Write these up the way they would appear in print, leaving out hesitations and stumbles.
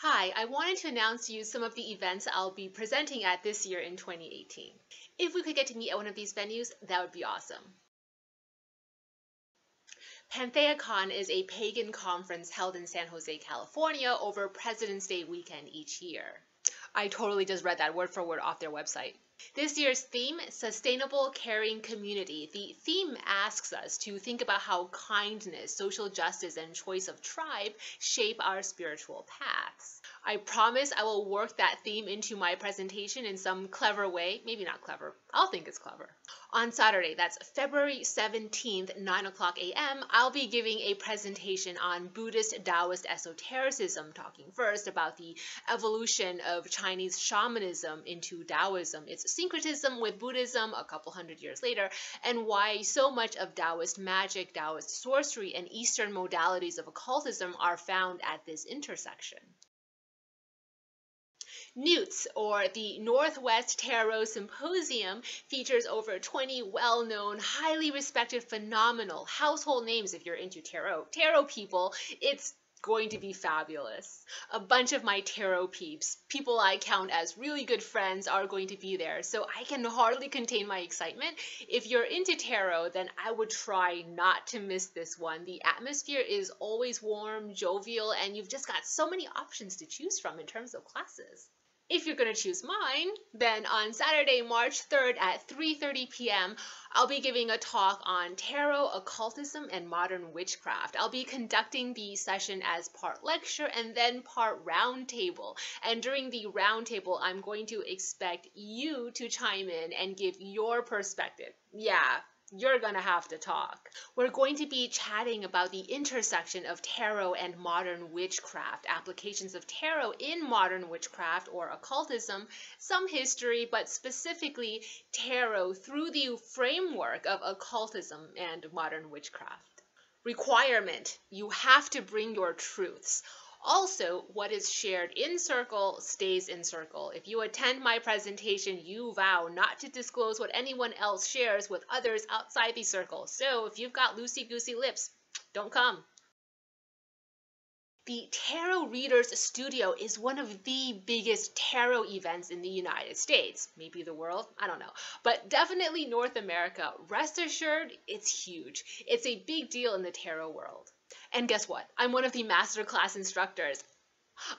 Hi, I wanted to announce to you some of the events I'll be presenting at this year in 2018. If we could get to meet at one of these venues, that would be awesome. PantheaCon is a pagan conference held in San Jose, California over President's Day weekend each year. I totally just read that word for word off their website. This year's theme, Sustainable Caring Community. The theme asks us to think about how kindness, social justice, and choice of tribe shape our spiritual paths. I promise I will work that theme into my presentation in some clever way. Maybe not clever. I'll think it's clever. On Saturday, that's February 17th, 9 o'clock a.m., I'll be giving a presentation on Buddhist-Taoist esotericism, talking first about the evolution of Chinese shamanism into Taoism, its syncretism with Buddhism a couple hundred years later, and why so much of Taoist magic, Taoist sorcery, and Eastern modalities of occultism are found at this intersection. NEWTS, or the Northwest Tarot Symposium, features over 20 well-known, highly respected, phenomenal household names if you're into tarot people. It's going to be fabulous. A bunch of my tarot peeps, people I count as really good friends, are going to be there, so I can hardly contain my excitement. If you're into tarot, then I would try not to miss this one. The atmosphere is always warm, jovial, and you've just got so many options to choose from in terms of classes. If you're going to choose mine, then on Saturday, March 3rd at 3:30 p.m., I'll be giving a talk on tarot, occultism, and modern witchcraft. I'll be conducting the session as part lecture and then part roundtable. And during the roundtable, I'm going to expect you to chime in and give your perspective. Yeah, you're gonna have to talk. We're going to be chatting about the intersection of tarot and modern witchcraft, applications of tarot in modern witchcraft or occultism, some history, but specifically tarot through the framework of occultism and modern witchcraft. Requirement: you have to bring your truths. Also, what is shared in circle stays in circle. If you attend my presentation, you vow not to disclose what anyone else shares with others outside the circle. So if you've got loosey-goosey lips, don't come. The Tarot Readers Studio is one of the biggest tarot events in the United States, maybe the world, I don't know, but definitely North America. Rest assured, it's huge. It's a big deal in the tarot world. And guess what? I'm one of the masterclass instructors.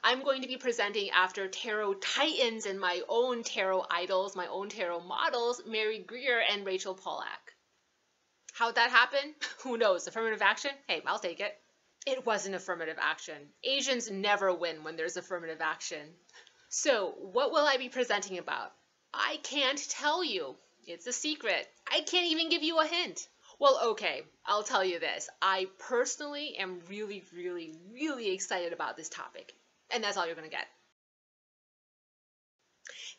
I'm going to be presenting after tarot titans and my own tarot idols, my own tarot models, Mary Greer and Rachel Pollack. How'd that happen? Who knows? Affirmative action? Hey, I'll take it. It wasn't affirmative action. Asians never win when there's affirmative action. So, what will I be presenting about? I can't tell you. It's a secret. I can't even give you a hint. Well, okay, I'll tell you this. I personally am really, really, really excited about this topic. And that's all you're going to get.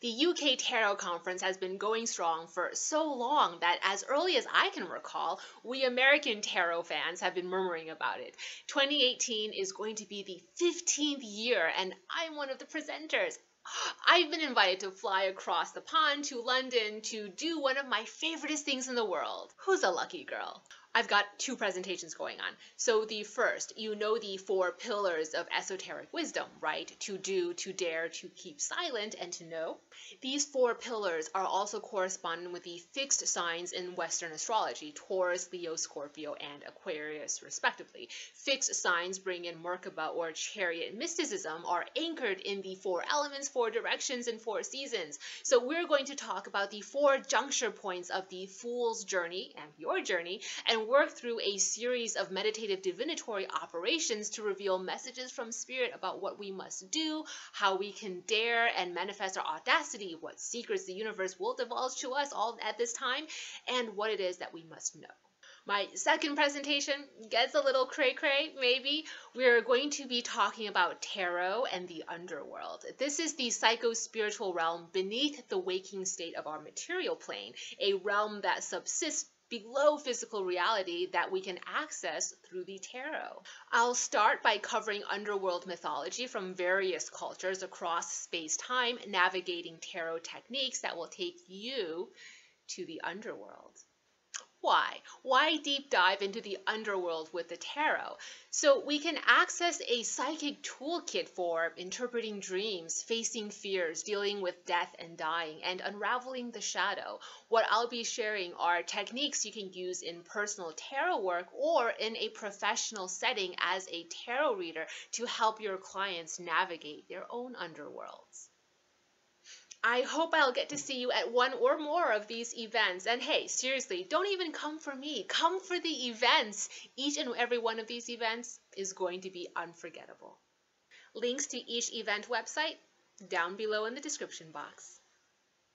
The UK Tarot Conference has been going strong for so long that as early as I can recall, we American tarot fans have been murmuring about it. 2018 is going to be the 15th year, and I'm one of the presenters. I've been invited to fly across the pond to London to do one of my favoriteest things in the world. Who's a lucky girl? I've got two presentations going on. So the first, you know the 4 pillars of esoteric wisdom, right? To do, to dare, to keep silent, and to know. These 4 pillars are also corresponding with the fixed signs in Western astrology, Taurus, Leo, Scorpio, and Aquarius, respectively. Fixed signs bring in Merkaba or chariot mysticism, are anchored in the 4 elements, 4 directions, and 4 seasons. So we're going to talk about the 4 juncture points of the Fool's journey and your journey, and work through a series of meditative divinatory operations to reveal messages from spirit about what we must do, how we can dare and manifest our audacity, what secrets the universe will divulge to us all at this time, and what it is that we must know. My second presentation gets a little cray-cray, maybe. We're going to be talking about tarot and the underworld. This is the psycho-spiritual realm beneath the waking state of our material plane, a realm that subsists below physical reality that we can access through the tarot. I'll start by covering underworld mythology from various cultures across space-time, navigating tarot techniques that will take you to the underworld. Why? Why deep dive into the underworld with the tarot? So we can access a psychic toolkit for interpreting dreams, facing fears, dealing with death and dying, and unraveling the shadow. What I'll be sharing are techniques you can use in personal tarot work or in a professional setting as a tarot reader to help your clients navigate their own underworlds. I hope I'll get to see you at one or more of these events. And hey, seriously, don't even come for me. Come for the events. Each and every one of these events is going to be unforgettable. Links to each event website down below in the description box.